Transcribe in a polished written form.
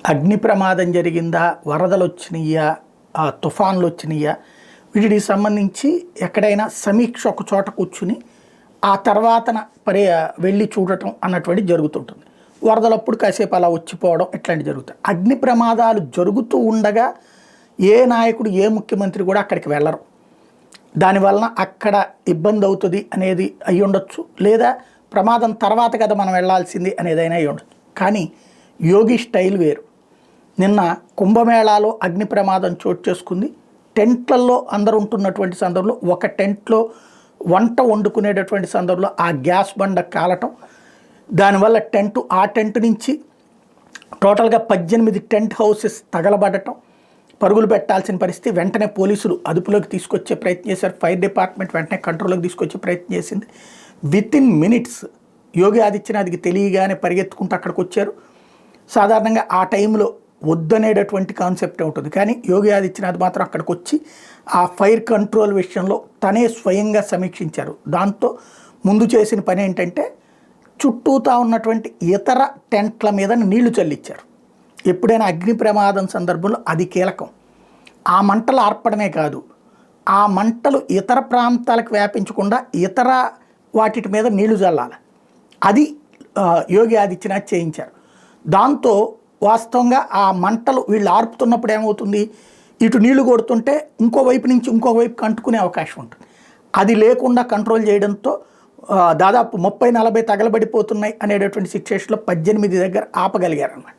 అగ్ని ప్రమాదం జరిగిందా, వరదలు వచ్చినాయా, తుఫాన్లు వచ్చినాయా, వీటికి సంబంధించి ఎక్కడైనా సమీక్ష ఒక చోట కూర్చుని ఆ తర్వాతన వెళ్ళి చూడటం అన్నటువంటి జరుగుతుంటుంది. వరదలప్పుడు కాసేపు అలా వచ్చిపోవడం ఇట్లాంటివి జరుగుతాయి. అగ్ని ప్రమాదాలు జరుగుతూ ఉండగా ఏ నాయకుడు ఏ ముఖ్యమంత్రి కూడా అక్కడికి వెళ్ళరు. దానివలన అక్కడ ఇబ్బంది అవుతుంది అనేది అయి ఉండొచ్చు, లేదా ప్రమాదం తర్వాత కదా మనం వెళ్ళాల్సింది అనేదైనా అయి ఉండొచ్చు. కానీ యోగి స్టైల్ వేరు. నిన్న కుంభమేళాలో అగ్ని ప్రమాదం చోటు చేసుకుంది. టెంట్లలో అందరు ఉంటున్నటువంటి సందర్భంలో ఒక టెంట్లో వంట వండుకునేటటువంటి సందర్భంలో ఆ గ్యాస్ బండ కాలటం, దానివల్ల ఆ టెంట్ నుంచి టోటల్గా 18 టెంట్ హౌసెస్ తగలబడటం, పరుగులు పెట్టాల్సిన పరిస్థితి. వెంటనే పోలీసులు అదుపులోకి తీసుకొచ్చే ప్రయత్నం చేశారు. ఫైర్ డిపార్ట్మెంట్ వెంటనే కంట్రోల్లోకి తీసుకొచ్చే ప్రయత్నం చేసింది. వితిన్ మినిట్స్ యోగి ఆదిత్యనాథ్కి తెలియగానే పరిగెత్తుకుంటూ అక్కడికి వచ్చారు. సాధారణంగా ఆ టైంలో వద్దనేటటువంటి కాన్సెప్ట్ ఉంటుంది, కానీ యోగి ఆదిత్యనాథ్ మాత్రం అక్కడికి వచ్చి ఆ ఫైర్ కంట్రోల్ విషయంలో తనే స్వయంగా సమీక్షించారు. దాంతో ముందు చేసిన పని ఏంటంటే చుట్టూతా ఉన్నటువంటి ఇతర టెంట్ల మీద నీళ్లు చల్లించారు. ఎప్పుడైనా అగ్ని ప్రమాదం సందర్భంలో అది కీలకం. ఆ మంటలు ఆర్పడమే కాదు, ఆ మంటలు ఇతర ప్రాంతాలకు వ్యాపించకుండా ఇతర వాటి మీద నీళ్లు చల్లాలి. అది యోగి ఆదిత్యనాథ్ చేయించారు. దాంతో వాస్తవంగా ఆ మంటలు వీళ్ళు ఆర్పుతున్నప్పుడు ఏమవుతుంది, ఇటు నీళ్లు కొడుతుంటే ఇంకో వైపు నుంచి ఇంకో వైపుకి అంటుకునే అవకాశం ఉంటుంది. అది లేకుండా కంట్రోల్ చేయడంతో దాదాపు 30-40 తగలబడిపోతున్నాయి అనేటటువంటి సిచ్యువేషన్లో 18 దగ్గర ఆపగలిగారు అన్నమాట.